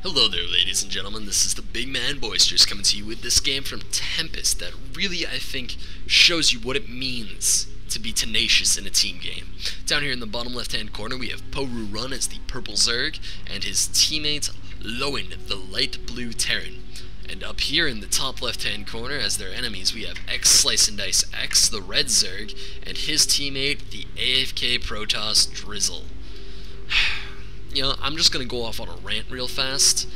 Hello there, ladies and gentlemen. This is the Big Man Boisters coming to you with this game from Tempest that really, I think, shows you what it means to be tenacious in a team game. Down here in the bottom left-hand corner, we have Porurun as the purple Zerg, and his teammate Lowen, the light blue Terran. And up here in the top left-hand corner, as their enemies, we have XSliceNDiceX, the red Zerg, and his teammate, the AFK Protoss Drizzle. You know, I'm just going to go off on a rant real fast,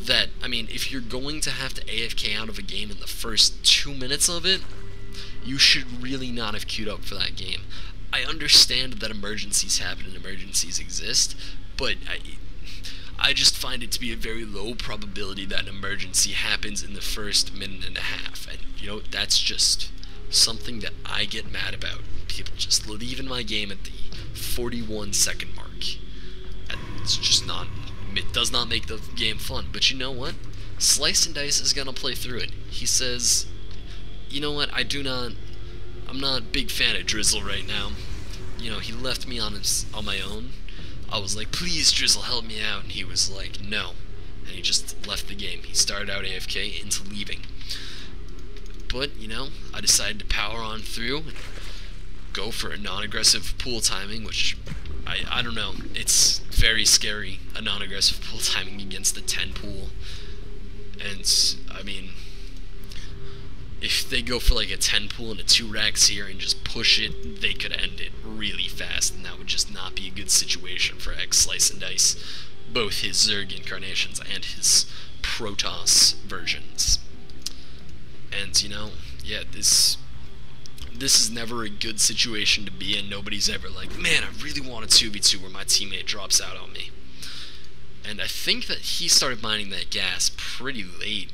that, I mean, if you're going to have to AFK out of a game in the first 2 minutes of it, you should really not have queued up for that game. I understand that emergencies happen and emergencies exist, but I just find it to be a very low probability that an emergency happens in the first minute and a half, and, you know, that's just something that I get mad about. People just leaving my game at the 41-second mark. It's just not, it does not make the game fun. But you know what? Slice and Dice is gonna play through it. He says, you know what, I'm not a big fan of Drizzle right now. You know, he left me on my own. I was like, please Drizzle, help me out, and he was like, no. And he just left the game. He started out AFK into leaving. But, you know, I decided to power on through and go for a non-aggressive pool timing, which I don't know, it's very scary, a non-aggressive pool timing against the 10 pool. And, I mean, if they go for like a 10 pool and a 2 racks here and just push it, they could end it really fast, and that would just not be a good situation for XSliceNDice, both his Zerg incarnations and his Protoss versions. And, you know, yeah, this is never a good situation to be in. Nobody's ever like, man, I really want a 2v2 where my teammate drops out on me. And I think that he started mining that gas pretty late,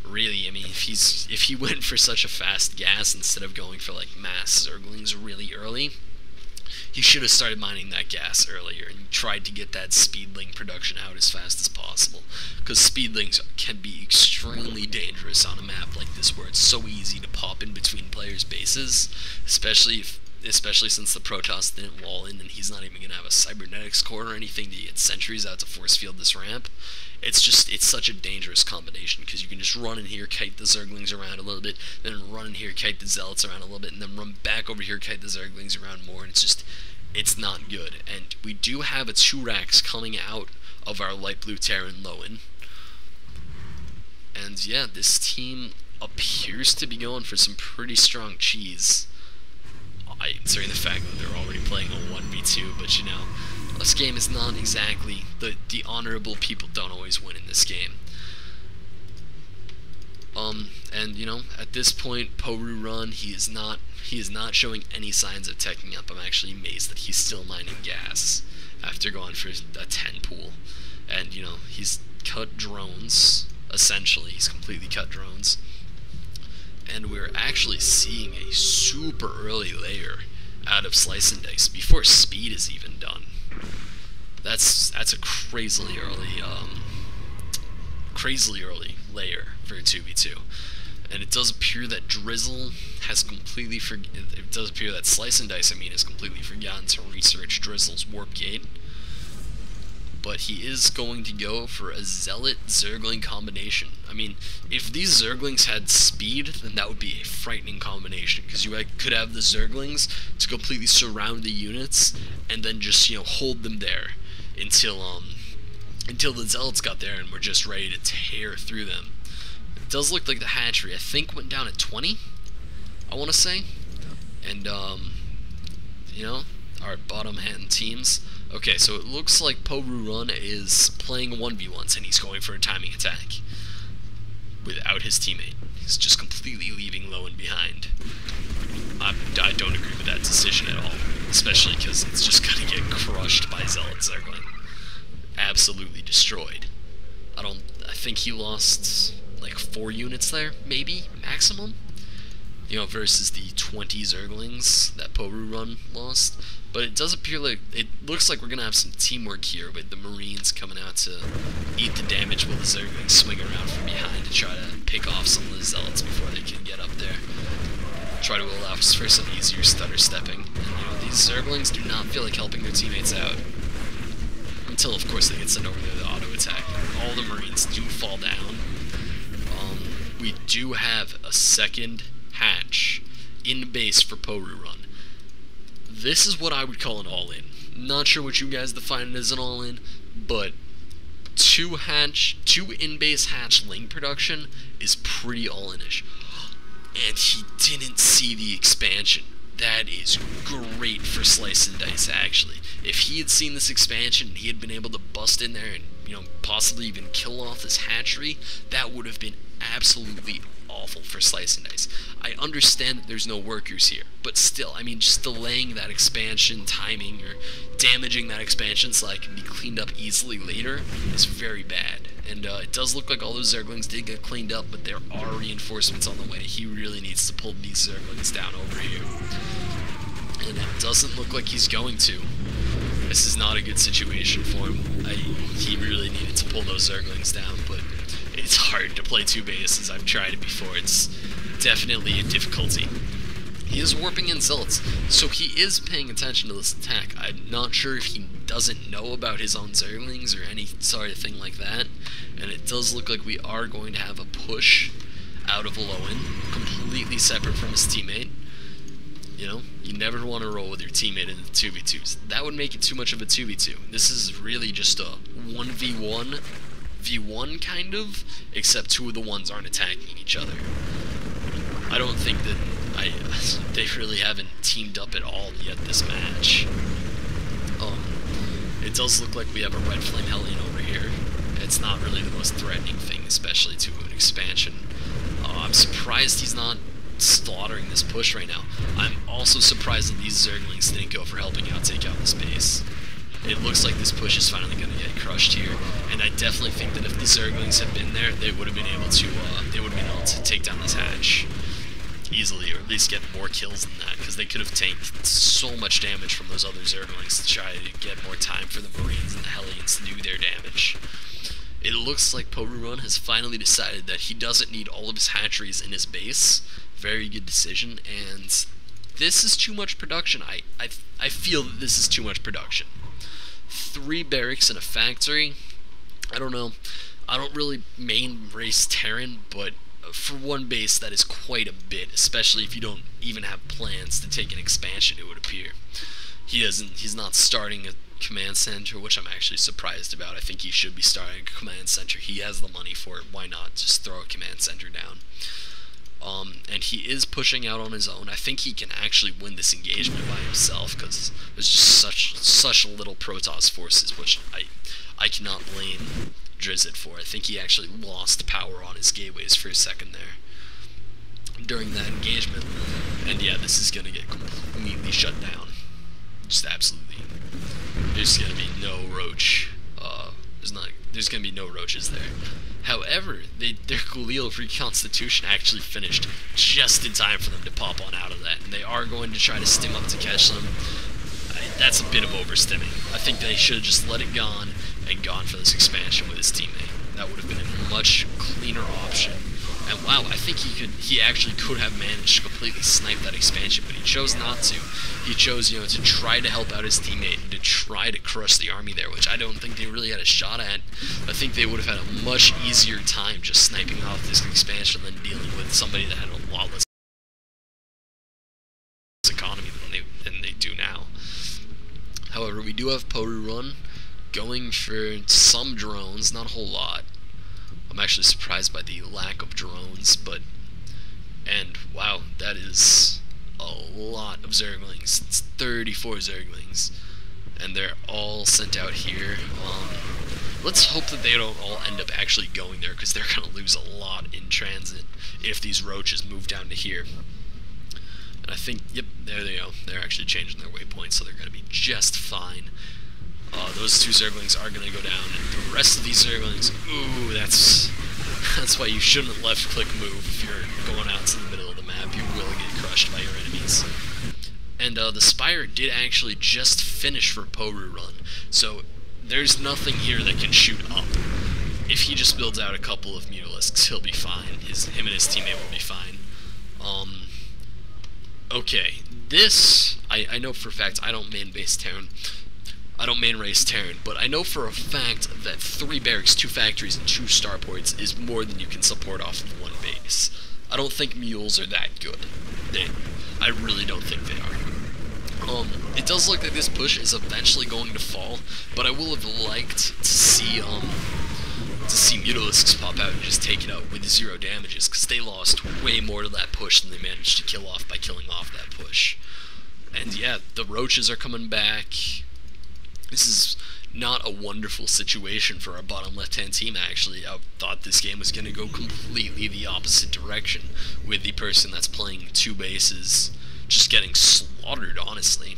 really. I mean, if he went for such a fast gas instead of going for like mass Zerglings really early, he should have started mining that gas earlier and tried to get that speedling production out as fast as possible, because speedlings can be extremely dangerous on a map like this where it's so easy to pop in between players' bases, especially since the Protoss didn't wall in and he's not even going to have a cybernetics core or anything to get sentries out to force field this ramp. It's such a dangerous combination, because you can just run in here, kite the Zerglings around a little bit, then run in here, kite the Zealots around a little bit, and then run back over here, kite the Zerglings around more, and it's not good. And we do have a 2 racks coming out of our light blue Terran Lowen. And yeah, this team appears to be going for some pretty strong cheese. Considering the fact that they're already playing a 1v2, but you know, this game is not exactly, the honorable people don't always win in this game. And you know, at this point, Porurun, he is not showing any signs of teching up. I'm actually amazed that he's still mining gas after going for a 10 pool. And you know, he's cut drones, essentially, he's completely cut drones. And we're actually seeing a super early layer out of Slice and Dice before speed is even done. That's a crazily early layer for a 2v2. And it does appear that Drizzle has completely it does appear that Slice and Dice, has completely forgotten to research Drizzle's warp gate. But he is going to go for a Zealot Zergling combination. I mean, if these Zerglings had speed, then that would be a frightening combination, because you could have the Zerglings to completely surround the units and then just, you know, hold them there until the Zealots got there and were just ready to tear through them. It does look like the hatchery, I think, went down at 20, I want to say. And, you know, our bottom hand teams. Okay, so it looks like Porurun is playing 1v1s and he's going for a timing attack without his teammate. He's just completely leaving Lowen behind. I don't agree with that decision at all, especially because it's just going to get crushed by Zealot Zergling. Absolutely destroyed. I think he lost like 4 units there, maybe, maximum? You know, versus the 20 Zerglings that Porurun lost. But it does appear like, it looks like we're going to have some teamwork here with the Marines coming out to eat the damage while the Zerglings swing around from behind to try to pick off some of the Zealots before they can get up there. Try to allow for some easier stutter stepping. And, you know, these Zerglings do not feel like helping their teammates out. Until, of course, they get sent over there to auto attack. All the we do have a second hatch in base for Porurun. This is what I would call an all-in. Not sure what you guys define it as an all-in, but two in-base hatch link production is pretty all-in-ish. And he didn't see the expansion. That is great for Slice and Dice, actually. If he had seen this expansion and he had been able to bust in there and, you know, possibly even kill off this hatchery, that would have been absolutely awful for Slice and Dice. I understand that there's no workers here, but still, I mean, just delaying that expansion timing or damaging that expansion so that it can be cleaned up easily later is very bad. And it does look like all those Zerglings did get cleaned up, but there are reinforcements on the way. He really needs to pull these Zerglings down over here. And it doesn't look like he's going to. This is not a good situation for him. He really needed to pull those Zerglings down, but it's hard to play two bases. I've tried it before. It's definitely a difficulty. He is warping in Zealots, so he is paying attention to this attack. I'm not sure if he doesn't know about his own Zerglings or any sort of thing like that. And it does look like we are going to have a push out of Lowen, completely separate from his teammate. You know, you never want to roll with your teammate in the 2v2s. That would make it too much of a 2v2. This is really just a 1v1 kind of, except two of the ones aren't attacking each other. I don't think that they really haven't teamed up at all yet this match. It does look like we have a Red Flame Hellion over here. It's not really the most threatening thing, especially to an expansion. I'm surprised he's not slaughtering this push right now. I'm also surprised that these Zerglings didn't go for helping out take out this base. It looks like this push is finally going to get crushed here, and I definitely think that if the Zerglings had been there, they would have been able to take down this hatch easily, or at least get more kills than that, because they could have taken so much damage from those other Zerglings to try to get more time for the Marines and the Hellions to do their damage. It looks like Porurun has finally decided that he doesn't need all of his hatcheries in his base. Very good decision, and this is too much production. I feel that this is too much production. 3 barracks in a factory. I don't know. I don't really main race Terran, but for one base that is quite a bit, especially if you don't even have plans to take an expansion, it would appear. He's not starting a command center, which I'm actually surprised about. I think he should be starting a command center. He has the money for it. Why not just throw a command center down? And he is pushing out on his own. I think he can actually win this engagement by himself, because there's just such little Protoss forces, which I cannot blame Drizzt for. I think he actually lost power on his gateways for a second there during that engagement. And yeah, this is going to get completely shut down. Just absolutely. There's going to be no roach. There's going to be no roaches there. However, their Galil reconstitution actually finished just in time for them to pop on out of that, and they are going to try to stim up to catch them. That's a bit of overstimming. I think they should have just let it gone and gone for this expansion with his teammate. That would have been a much cleaner option. And wow, I think he actually could have managed to completely snipe that expansion, but he chose not to. He chose, you know, to try to help out his teammate and to try to crush the army there, which I don't think they really had a shot at. I think they would have had a much easier time just sniping off this expansion than dealing with somebody that had a lot less economy than they do now. However, we do have Porurun going for some drones, not a whole lot. I'm actually surprised by the lack of drones, and wow, that is a lot of Zerglings. It's 34 Zerglings, and they're all sent out here. Let's hope that they don't all end up actually going there, because they're going to lose a lot in transit if these roaches move down to here. And I think, yep, there they go. They're actually changing their waypoint, so they're going to be just fine. Those 2 Zerglings are going to go down, and the rest of these Zerglings, ooh, that's why you shouldn't left-click move if you're going out to the middle of the map. You will get crushed by your enemies. And the Spire did actually just finish for Porurun, so there's nothing here that can shoot up. If he just builds out a couple of Mutalisks, he'll be fine. Him and his teammate will be fine. Okay, this, I know for a fact I don't main base Terran, I don't main race Terran, but I know for a fact that 3 barracks, 2 factories, and 2 starports is more than you can support off of 1 base. I don't think mules are that good. I really don't think they are. It does look like this push is eventually going to fall, but I will have liked to see Mutalisks pop out and just take it out with 0 damages, because they lost way more to that push than they managed to kill off by killing off that push. And yeah, the roaches are coming back. This is not a wonderful situation for our bottom left-hand team, actually. I thought this game was going to go completely the opposite direction, with the person that's playing 2 bases just getting slaughtered, honestly.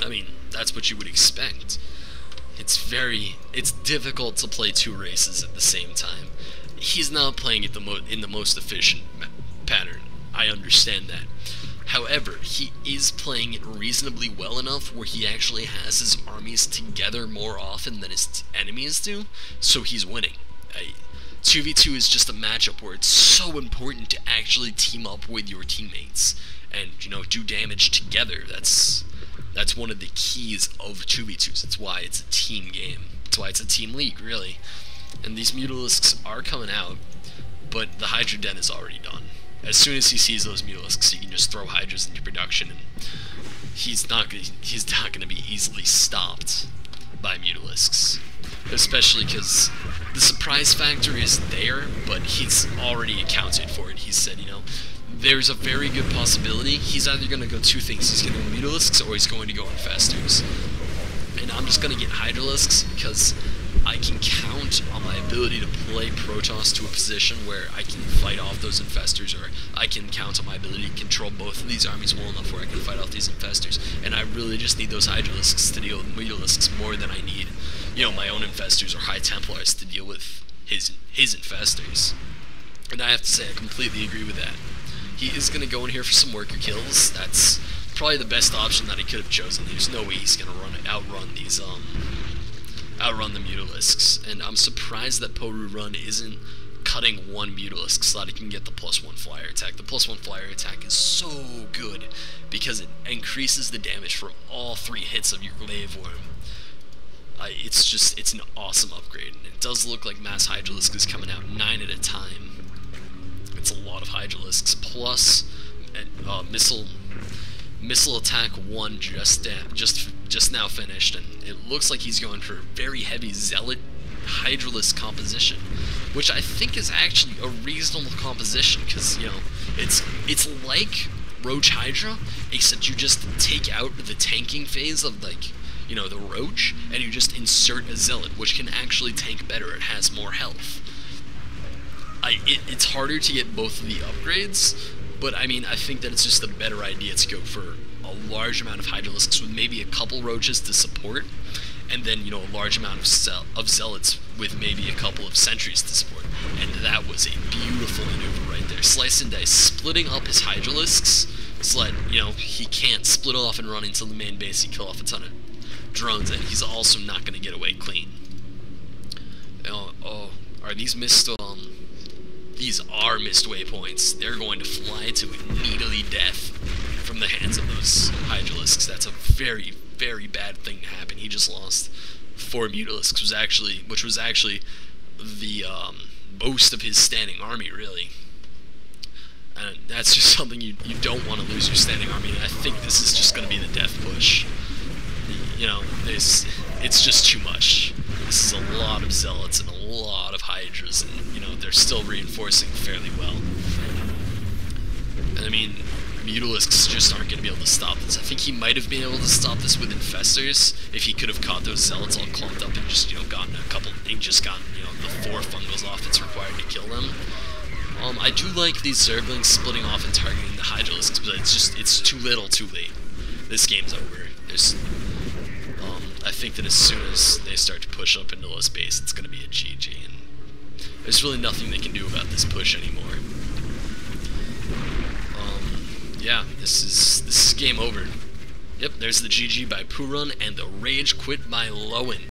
I mean, that's what you would expect. It's difficult to play 2 races at the same time. He's not playing it in the most efficient pattern. I understand that. However, he is playing it reasonably well enough where he actually has his armies together more often than his enemies do, so he's winning. 2v2 is just a matchup where it's so important to actually team up with your teammates and, you know, do damage together. That's one of the keys of 2v2s. It's why it's a team game. It's why it's a team league, really. And these Mutalisks are coming out, but the Hydra Den is already done. As soon as he sees those Mutalisks, he can just throw Hydras into production, and he's not going to be easily stopped by Mutalisks. Especially because the surprise factor is there, but he's already accounted for it. He said, you know, there's a very good possibility he's either going to go 2 things. He's going to go Mutalisks or he's going to go Infestors. And I'm just going to get Hydralisks because I can count on my ability to play Protoss to a position where I can fight off those Infestors, or I can count on my ability to control both of these armies well enough where I can fight off these Infestors. And I really just need those Hydralisks to deal with Mutalisks more than I need, you know, my own Infestors or High Templars to deal with his Infestors. And I have to say, I completely agree with that. He is going to go in here for some worker kills. That's probably the best option that he could have chosen. There's no way he's going to outrun the Mutalisks. And I'm surprised that Porurun isn't cutting 1 Mutalisk so that he can get the +1 flyer attack. The +1 flyer attack is so good because it increases the damage from all 3 hits of your Glaive Worm. It's an awesome upgrade. And it does look like Mass Hydralisk is coming out 9 at a time. It's a lot of Hydralisks, plus missile attack 1 just now finished, and it looks like he's going for a very heavy Zealot Hydralisk composition, which I think is actually a reasonable composition, because, you know, it's like Roach Hydra, except you just take out the tanking phase of, like, you know, the Roach, and you just insert a Zealot, which can actually tank better. It has more health. It's harder to get both of the upgrades, but I mean, I think that it's just a better idea to go for a large amount of Hydralisks with maybe a couple Roaches to support, and then, you know, a large amount of Zealots with maybe a couple of Sentries to support. And that was a beautiful maneuver right there. Slice and Dice splitting up his Hydralisks so that, you know, he can't split off and run into the main base and kill off a ton of drones, and he's also not going to get away clean. Oh, are these missed? These are missed waypoints. They're going to fly to needly death from the hands of those Hydralisks. That's a very, very bad thing to happen. He just lost 4 Mutalisks, which was actually the most of his standing army, really. And that's just something you don't want to lose your standing army. And I think this is just going to be the death push. You know, it's just too much. This is a lot of Zealots and a lot of Hydras, and, you know, they're still reinforcing fairly well. And I mean, Mutalisks just aren't going to be able to stop this. I think he might have been able to stop this with Infestors if he could have caught those Zealots all clumped up and just, you know, gotten you know, the 4 fungals off that's required to kill them. I do like these Zerglings splitting off and targeting the Hydralisks, but it's too little too late. This game's over. I think that as soon as they start to push up into this base, it's going to be a GG, and there's really nothing they can do about this push anymore. Yeah, this is game over. Yep, there's the GG by Porurun and the Rage Quit by Lowen.